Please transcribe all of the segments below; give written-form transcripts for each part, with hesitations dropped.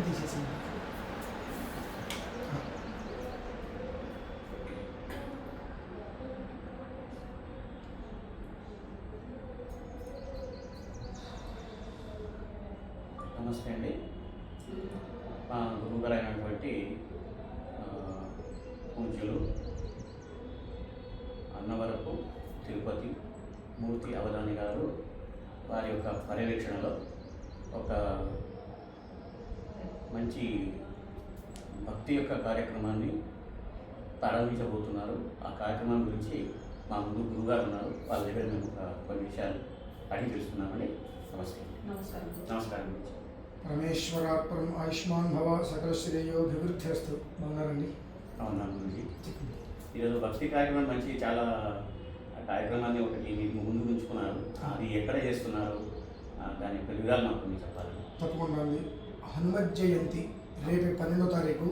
తీసేసింది. నమస్తే అండి. మా గురువుగారైనటువంటి పూజ్యులు అన్నవరపు తిరుపతి మూర్తి అవధాని గారు వారి యొక్క పర్యవేక్షణలో ఒక మంచి భక్తి యొక్క కార్యక్రమాన్ని ప్రారంభించబోతున్నారు. ఆ కార్యక్రమం గురించి మా ముందు గురువుగారు ఉన్నారు, వాళ్ళ దగ్గర మేము కొన్ని విషయాలు అడిగి తెలుసుకున్నామండి. నమస్తే. నమస్కారం. నమస్కారం. పరమేశ్వరాత్మం ఆయుష్మాన్ భవ సకల శ్రేయోభివృద్ధ్యస్తు. బాగున్నారండి? అవునా గురించి ఈరోజు భక్తి కార్యక్రమం మంచి చాలా కార్యక్రమాన్ని ఒకటి మీకు ముందు ఉంచుకున్నారు. అది ఎక్కడ చేస్తున్నారు, దాని యొక్క వివరాలు మాకు మీరు చెప్పాలి. తప్పకుండా అండి. హనుమత్ జయంతి రేపు 12వ తారీఖు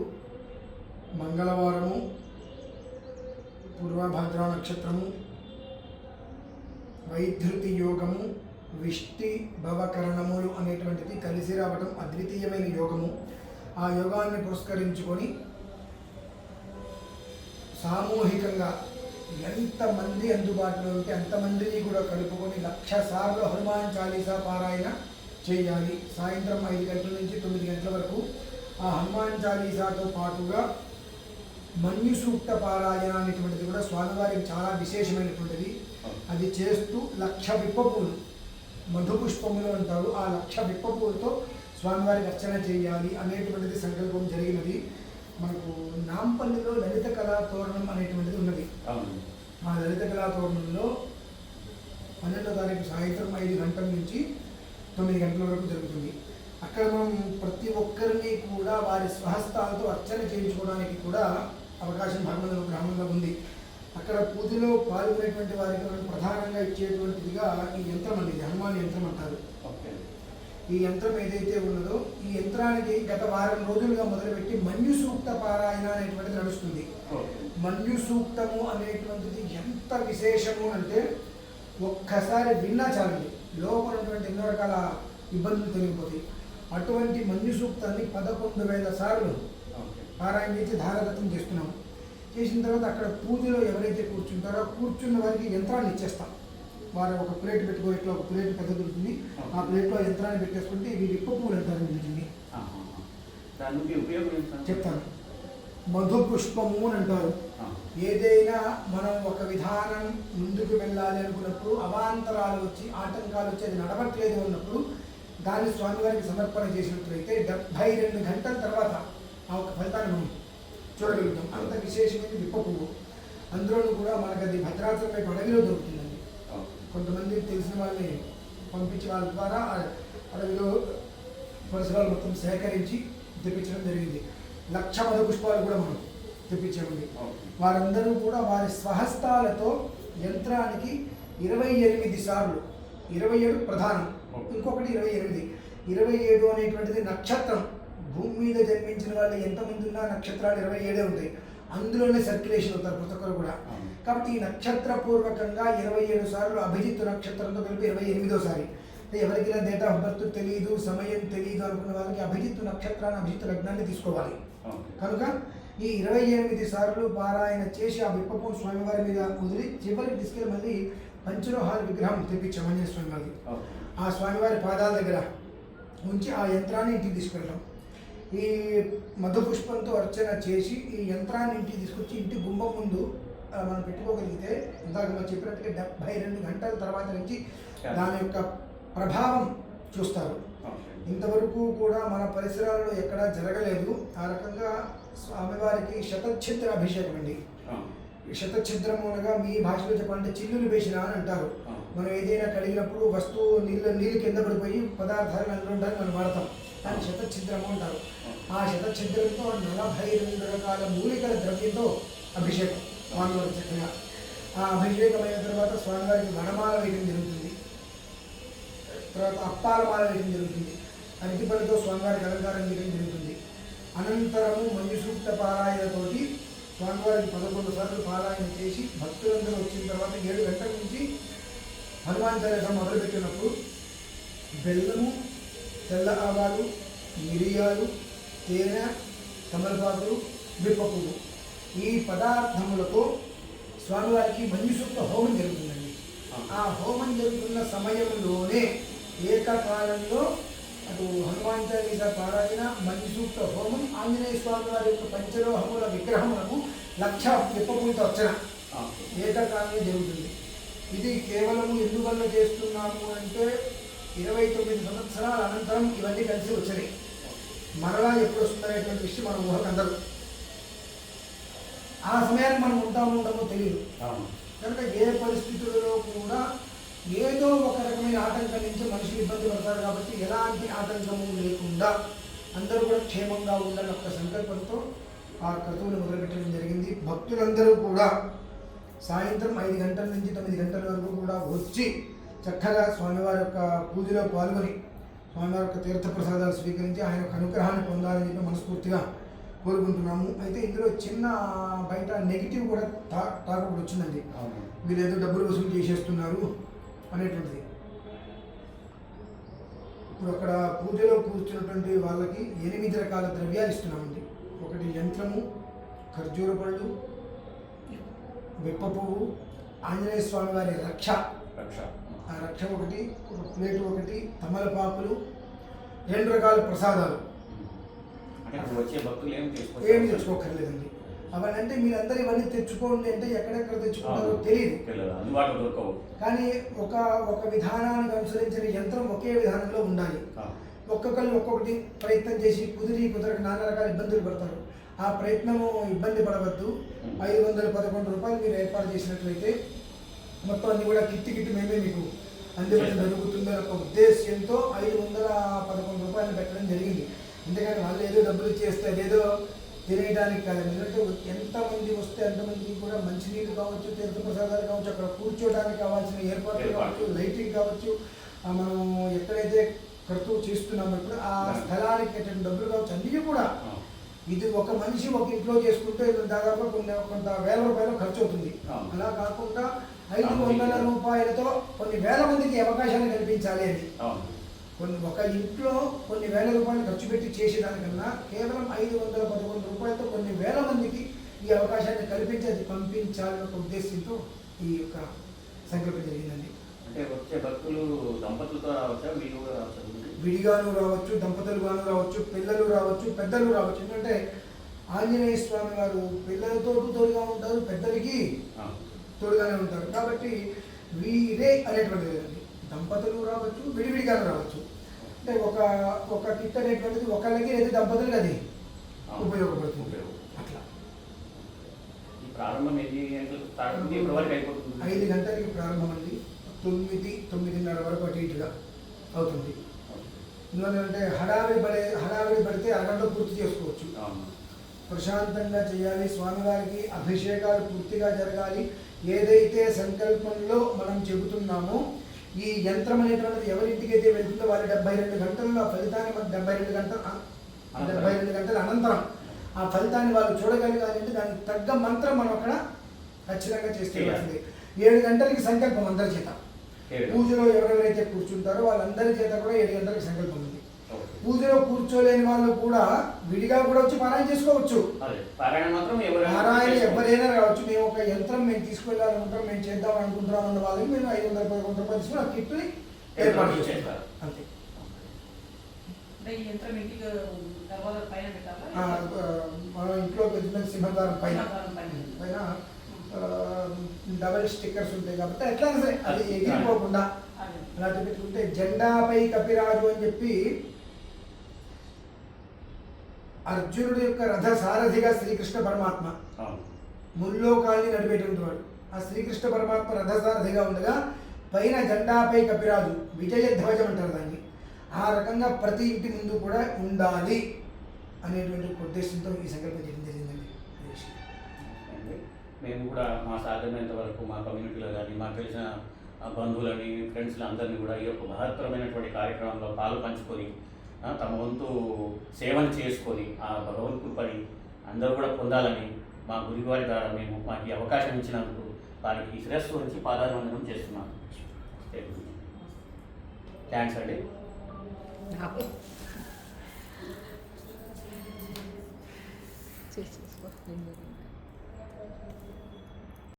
మంగళవారము, పూర్వభద్ర నక్షత్రము, వైధృతి యోగము, విష్టి భవకరణములు అనేటువంటిది కలిసి రావటం అద్వితీయమైన యోగము. ఆ యోగాన్ని పురస్కరించుకొని సామూహికంగా ఎంతమంది అందుబాటులో ఉంటే అంతమందిని కూడా కలుపుకొని 1,00,000 సార్లు హనుమాన్ చాలీసా పారాయణ చేయాలి. సాయంత్రం 5 గంటల నుంచి 9 గంటల వరకు ఆ హనుమాన్ చాలీసాతో పాటుగా మన్యు సూక్త పారాయణ అనేటువంటిది కూడా స్వామివారికి చాలా విశేషమైనటువంటిది. అది చేస్తూ 1,00,000 విప్పపూలు, మధుపుష్పములు అంటారు, ఆ 1,00,000 విప్పపూలతో స్వామివారికి అర్చన చేయాలి అనేటువంటిది సంకల్పం జరిగినది. మనకు నాంపల్లిలో లలిత కళా తోరణం అనేటువంటిది ఉన్నది. ఆ లలిత కళా తోరణంలో 12వ తారీఖు సాయంత్రం 5 గంటల నుంచి 9 గంటల వరకు జరుగుతుంది. అక్కడ మనం ప్రతి ఒక్కరిని కూడా వారి స్వహస్తాలతో అర్చన చేయించుకోవడానికి కూడా అవకాశం బ్రాహ్మణులకు ఉంది. అక్కడ పూజలో పాల్గొనేటువంటి వారికి మనం ప్రధానంగా ఇచ్చేటువంటిదిగా ఈ యంత్రం అనేది హనుమాన్ యంత్రం అంటారు. ఈ యంత్రం ఏదైతే ఉన్నదో ఈ యంత్రానికి గత వారం రోజులుగా మొదలుపెట్టి మన్యు సూక్త పారాయణ అనేటువంటిది నడుస్తుంది. మన్యు సూక్తము అనేటువంటిది ఎంత విశేషము అంటే ఒక్కసారి విన్నా చాలండి, లోపల ఉన్నటువంటి ఎన్నో రకాల ఇబ్బందులు తొలగిపోతాయి. అటువంటి మన్యు సూక్తాన్ని 11,000 సార్లు పారాయణ చేసి ధారదత్తం చేస్తున్నాము. చేసిన తర్వాత అక్కడ పూజలో ఎవరైతే కూర్చుంటారో కూర్చున్న వారికి యంత్రాన్ని ఇచ్చేస్తాం. వారు ఒక ప్లేట్ పెట్టుకుని ఇట్లా ఒక ప్లేట్ పెద్ద దొరుకుతుంది, ఆ ప్లేట్లో యంత్రాన్ని పెట్టేసుకుంటే ఇవి విప్ప పూలు అంటారు. వీటిని చెప్తాను. మధు పుష్పము అని అంటారు. ఏదైనా మనం ఒక విధానం ముందుకు వెళ్ళాలి అనుకున్నప్పుడు అవాంతరాలు వచ్చి ఆటంకాలు వచ్చి అది నడవట్లేదు అన్నప్పుడు దాన్ని స్వామివారికి సమర్పణ చేసినట్లయితే 72 గంటల తర్వాత ఆ ఒక ఫలితాన్ని మనం చూడగలుగుతాం. అంత విశేషమైన విప్ప పువ్వు. అందులోనూ కూడా మనకు అది భద్రాచలం వైపు అడవిలో దొరుకుతుందండి. కొంతమంది తెలిసిన వాళ్ళని పంపించి వాళ్ళ ద్వారా అడవిలో పరిసరాలు మొత్తం సేకరించి తెప్పించడం జరిగింది. 1,00,000 మధు పుష్పాలు కూడా మనం తెప్పించామండి. వారందరూ కూడా వారి స్వహస్తాలతో యంత్రానికి 28 సార్లు, 27 ప్రధానం, ఇంకొకటి 27 అనేటువంటిది నక్షత్రం. భూమి మీద జన్మించిన వాళ్ళు ఎంతమంది ఉన్నా నక్షత్రాలు 27 ఉంటాయి. అందులోనే సర్క్యులేషన్ అవుతారు ప్రతి ఒక్కరు కూడా. కాబట్టి ఈ నక్షత్ర పూర్వకంగా 27 సార్లు అభిజిత్ నక్షత్రంతో కలిపి 28వ సారి. ఎవరికైనా డేట్ ఆఫ్ బర్త్ తెలియదు, సమయం తెలియదు అనుకున్న వాళ్ళకి అభిజిత్ నక్షత్రాన్ని, అభిజిత్ లగ్నాన్ని తీసుకోవాలి. కనుక ఈ 28 సార్లు పారాయణ చేసి ఆ విప్పపు స్వామివారి మీద వదిలి చివరికి తీసుకెళ్ళి మళ్ళీ పంచలోహాల విగ్రహం తెప్పించాం ఆంజనేయ స్వామి వారికి. ఆ స్వామివారి పాదాల దగ్గర ఉంచి ఆ యంత్రాన్ని ఇంటికి తీసుకెళ్ళడం. ఈ మధుపుష్పంతో అర్చన చేసి ఈ యంత్రాన్ని ఇంటికి తీసుకొచ్చి ఇంటి గుమ్మం ముందు మనం పెట్టుకోగలిగితే ఇందాక మనం చెప్పినట్టుగా 72 గంటల తర్వాత నుంచి దాని యొక్క ప్రభావం చూస్తారు. ఇంతవరకు కూడా మన పరిసరాల్లో ఎక్కడా జరగలేదు. ఆ రకంగా స్వామివారికి శతఛిద్ర అభిషేకం అండి. శతఛిద్రము అనగా మీ భాషలో చెప్పాలంటే చిల్లులు వేసిన అని అంటారు. మనం ఏదైనా కడిగినప్పుడు వస్తువు నీళ్ళు కింద పడిపోయి పదార్థాలు అందులో ఉంటాయని మనం వాడతాం. దాన్ని శతఛిద్రము అంటారు. ఆ శతఛిద్రంతో 42 రకాల మూలికల ద్రవ్యంతో అభిషేకం స్వామివారి చక్కగా. ఆ అభిషేకమైన తర్వాత స్వామివారికి వనమాల వేయడం జరుగుతుంది. తర్వాత అప్పాల మాల వేయడం జరుగుతుంది. అరటిపళ్ళతో స్వామివారికి అలంకారం చేయడం జరుగుతుంది. అనంతరము మన్యు సూక్త పారాయణతోటి స్వామివారికి 11 సార్లు పారాయణ చేసి భక్తులందరూ వచ్చిన తర్వాత 7 గంటల నుంచి హనుమాన్ చాలీసా మొదలుపెట్టినప్పుడు బెల్లము, తెల్ల ఆవాలు, మిరియాలు, తేనె, తమలపాకులు, బిప్ప పువ్వు ఈ పదార్థములతో స్వామివారికి మంజుసూక్త హోమం జరుగుతుందండి. ఆ హోమం జరుగుతున్న సమయంలోనే ఏకకాలంలో అటు హనుమాన్ చాలీసా పారాయణ, మంజుసూక్త హోమం, ఆంజనేయ స్వామి వారి యొక్క పంచలోహముల విగ్రహములకు 1,00,000 బిప్పపూలతో అర్చన ఏకకాలంలో జరుగుతుంది. ఇది కేవలము ఎందువల్ల చేస్తున్నాము అంటే 29 సంవత్సరాల అనంతరం ఇవన్నీ కలిసి వచ్చినాయి. మరలా ఎప్పుడు వస్తుందనేటువంటి విషయం మన ఊహకు అందరూ. ఆ సమయానికి మనం ఉండమో తెలియదు. కనుక ఏ పరిస్థితులలో కూడా ఏదో ఒక రకమైన ఆటంకం నుంచి మనుషులు ఇబ్బంది పడతారు. కాబట్టి ఎలాంటి ఆటంకము లేకుండా అందరూ కూడా క్షేమంగా ఉండాలని ఒక సంకల్పంతో ఆ క్రతువును మొదలుపెట్టడం జరిగింది. భక్తులందరూ కూడా సాయంత్రం 5 గంటల నుంచి 9 గంటల వరకు కూడా వచ్చి చక్కగా స్వామివారి యొక్క పూజలో పాల్గొని స్వామివారి యొక్క తీర్థప్రసాదాలు స్వీకరించి ఆయన యొక్క అనుగ్రహాన్ని పొందాలని చెప్పి మనస్ఫూర్తిగా కోరుకుంటున్నాము. అయితే ఇందులో చిన్న బయట నెగిటివ్ కూడా టాక్ వచ్చిందండి. మీరు ఏదో డబ్బులు వసూలు చేసేస్తున్నారు అనేటువంటిది. ఇప్పుడు అక్కడ పూజలో కూర్చున్నటువంటి వాళ్ళకి 8 రకాల ద్రవ్యాలు ఇస్తున్నామండి. ఒకటి యంత్రము, ఖర్జూర పళ్ళు, విప్ప పువ్వు, ఆంజనేయ స్వామి వారి రక్ష, ఆ రక్ష ఒకటి, ఒక ప్లేటు ఒకటి, తమలపాకులు, 2 రకాల ప్రసాదాలు. ఏమి తెచ్చుకోకర్లేదండి. అవన్నీ అంటే మీరందరూ ఇవన్నీ తెచ్చుకోండి అంటే ఎక్కడెక్కడ తెచ్చుకుంటారో తెలియదు. కానీ ఒక విధానానికి అనుసరించిన యంత్రం ఒకే విధానంలో ఉండాలి. ఒక్కొక్కరు ఒక్కొక్కటి ప్రయత్నం చేసి కుదరక నానా రకాల ఇబ్బందులు పడతారు. ఆ ప్రయత్నము ఇబ్బంది పడవద్దు. 511 రూపాయలు మీరు ఏర్పాటు చేసినట్లయితే మొత్తం అన్ని కూడా కిట్టి మేమే మీకు అందివ్వడం జరుగుతుందని ఒక ఉద్దేశ్యంతో 511 రూపాయలు పెట్టడం జరిగింది. అంతేగాని వాళ్ళు ఏదో డబ్బులు ఇచ్చేస్తే అదేదో తినేయడానికి కాదండి. ఎందుకంటే ఎంతమంది వస్తే అంతమందికి కూడా మంచినీళ్ళు కావచ్చు, తీర్థప్రసాదాలు కావచ్చు, అక్కడ కూర్చోడానికి కావాల్సిన ఏర్పాట్లు కావచ్చు, లైటింగ్ కావచ్చు, మనం ఎక్కడైతే క్రతువు చేస్తున్నామో ఇప్పుడు ఆ స్థలానికి డబ్బులు కావచ్చు, అన్నీ కూడా ఇది ఒక మనిషి ఒక ఇంట్లో చేసుకుంటే దాదాపు కొంత వేల రూపాయలు ఖర్చు అవుతుంది. అలా కాకుండా 500 రూపాయలతో కొన్ని వేల మందికి అవకాశాలు కల్పించాలి అని ఒక ఇంట్లో కొన్ని వేల రూపాయలు ఖర్చు పెట్టి చేసేదానికన్నా కేవలం 511 రూపాయలతో కొన్ని వేల మందికి ఈ అవకాశాన్ని కల్పించి అది పంపించాలని ఒక ఉద్దేశంతో ఈ యొక్క సంకల్పం జరిగిందండి. అంటే వచ్చే భక్తులు దంపతులతో రావచ్చా, విడిగాను రావచ్చు, దంపతులుగాను రావచ్చు, పిల్లలు రావచ్చు, పెద్దలు రావచ్చు. ఎందుకంటే ఆంజనేయ స్వామి వారు పిల్లలతో తోడుగా ఉంటారు, పెద్దలకి తోడుగానే ఉంటారు. కాబట్టి వీరే అనేటువంటిది లేదండి. దంపతులు రావచ్చు, విడివిడిగాను రావచ్చు. అంటే ఒక కిట్ అనేటువంటిది ఒకళ్ళకి లేదా దంపతులకి అది ఉపయోగపడుతుంది. అట్లా 5 గంటలకి ప్రారంభం అండి. 9-9:30 వరకు అటు ఇటుగా అవుతుంది. ఎందుకంటే హడావిడి పడితే అరగంటలో పూర్తి చేసుకోవచ్చు. ప్రశాంతంగా చేయాలి. స్వామివారికి అభిషేకాలు పూర్తిగా జరగాలి. ఏదైతే సంకల్పంలో మనం చెబుతున్నామో ఈ యంత్రం అనేటువంటిది ఎవరింటికి అయితే వెళ్తుందో వారి 72 గంటల్లో ఆ ఫలితాన్ని 72 గంటల అనంతరం ఆ ఫలితాన్ని వాళ్ళు చూడగలగాలి. అంటే దానికి తగ్గ మంత్రం మనం అక్కడ ఖచ్చితంగా చేస్తే 7 గంటలకి సంకల్పం అందరి చేత. పూజలో ఎవరెవరైతే కూర్చుంటారో వాళ్ళందరి చేత కూడా 7 గంటలకి సంకల్పం ఉంది. పూజలో కూర్చోలేని వాళ్ళు కూడా విడిగా కూడా వచ్చి పారాయణ చేసుకోవచ్చు. పారాయణ ఎవరైనా రావచ్చు. మేము ఒక యంత్రం మేము తీసుకెళ్ళాలనుకుంటాం, మేము చేద్దాం అనుకుంటున్నాం అన్న వాళ్ళకి మేము 511 రూపాయలు తీసుకుని ఆ కిట్ని ఏర్పాటు చేస్తాం. అంతే. మన ఇంట్లో పెద్ద సింహద్వారం పైన డబల్ స్టిక్కర్స్ ఉంటాయి కాబట్టి ఎట్లయినా సరే అది ఎగిరిపోకుండా అలాంటి పెట్టుకుంటే జెండాపై కపిరాజు అని చెప్పి అర్జునుడి యొక్క రథ సారథిగా శ్రీకృష్ణ పరమాత్మ ముల్లోకాల్ని నడిపేటువంటి వాడు. ఆ శ్రీకృష్ణ పరమాత్మ రథ సారథిగా ఉండగా పైన జెండాపై కపిరాజు విజయ ధ్వజం అంటారు దాన్ని. ఆ రకంగా ప్రతి ఇంటి ముందు కూడా ఉండాలి అనేటువంటి ఉద్దేశంతో ఈ సంకల్పం చేయడం జరిగిందండి. మేము కూడా మా సాధ్యమైనంత వరకు మా కమ్యూనిటీలో కానీ మాకు తెలిసిన బంధువులని ఫ్రెండ్స్ని అందరినీ కూడా ఈ యొక్క మహత్తరమైనటువంటి కార్యక్రమంలో పాలు పంచుకొని తమ వంతు సేవను చేసుకొని ఆ భగవన్ కృపని అందరూ కూడా పొందాలని మా గురువారి ద్వారా మేము మాకు ఈ అవకాశం ఇచ్చినందుకు వారికి శిరస్సు నుంచి పాదాభివందనం చేస్తున్నాను. థ్యాంక్స్ అండి. చేసుకో.